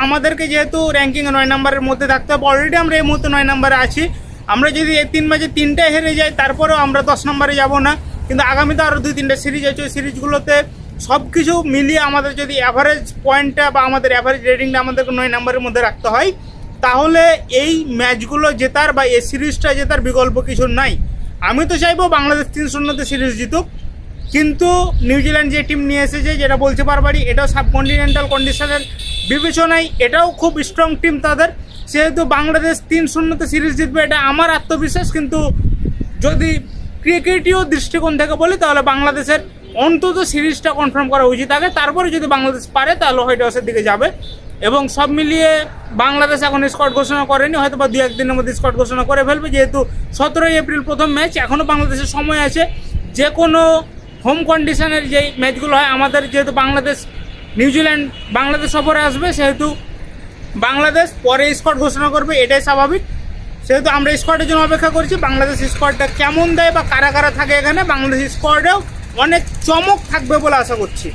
আমাদেরকে যেহেতু র্যাঙ্কিং 9 নম্বরের মধ্যে থাকতে হবে, অলরেডি আমরা এই মুহূর্তে 9 নম্বরে আছি। আমরা যদি এই 3 ম্যাচে 3টায় হেরে যাই তারপরেও আমরা 10 নম্বরে যাব না, কিন্তু আগামীতে আরও 2-3টা সিরিজ আছে। ওই সিরিজগুলোতে সব কিছু মিলিয়ে আমাদের যদি অ্যাভারেজ পয়েন্টটা বা আমাদের অ্যাভারেজ রেটিংটা আমাদেরকে 9 নম্বরের মধ্যে রাখতে হয়, তাহলে এই ম্যাচগুলো জেতার বা এই সিরিজটা জেতার বিকল্প কিছু নাই। আমি তো চাইবো বাংলাদেশ 3-0 সিরিজ জিতুক, কিন্তু নিউজিল্যান্ড যে টিম নিয়ে এসেছে, যেটা বলতে পারবারই, এটাও সাবকন্টিনেন্টাল কন্ডিশনের বিবেচনায় এটাও খুব স্ট্রং টিম তাদের। সেহেতু বাংলাদেশ 3-0 সিরিজ জিতবে, এটা আমার আত্মবিশ্বাস। কিন্তু যদি ক্রিকেটীয় দৃষ্টিকোণ থেকে বলি, তাহলে বাংলাদেশের অন্তত সিরিজটা কনফার্ম করা উচিত আগে, তারপরে যদি বাংলাদেশ পারে তাহলে হোয়াইট হাউসের দিকে যাবে। এবং সব মিলিয়ে বাংলাদেশ এখন স্কোয়াড ঘোষণা করেনি, হয়তো বা 2-1 দিনের মধ্যে স্কোয়াড ঘোষণা করে ফেলবে, যেহেতু 17 এপ্রিল প্রথম ম্যাচ, এখনও বাংলাদেশের সময় আছে। যে কোনো হোম কন্ডিশনের যেই ম্যাচগুলো হয় আমাদের, যেহেতু বাংলাদেশ নিউজিল্যান্ড বাংলাদেশ সফরে আসবে, সেহেতু বাংলাদেশ পরে স্কোয়াড ঘোষণা করবে, এটাই স্বাভাবিক। সেহেতু আমরা স্কোয়াডের জন্য অপেক্ষা করছি। বাংলাদেশ স্কোয়াডটা কেমন দেয় বা কারা কারা থাকে এখানে, বাংলাদেশ স্কোয়াডেও অনেক চমক থাকবে বলে আশা করছি।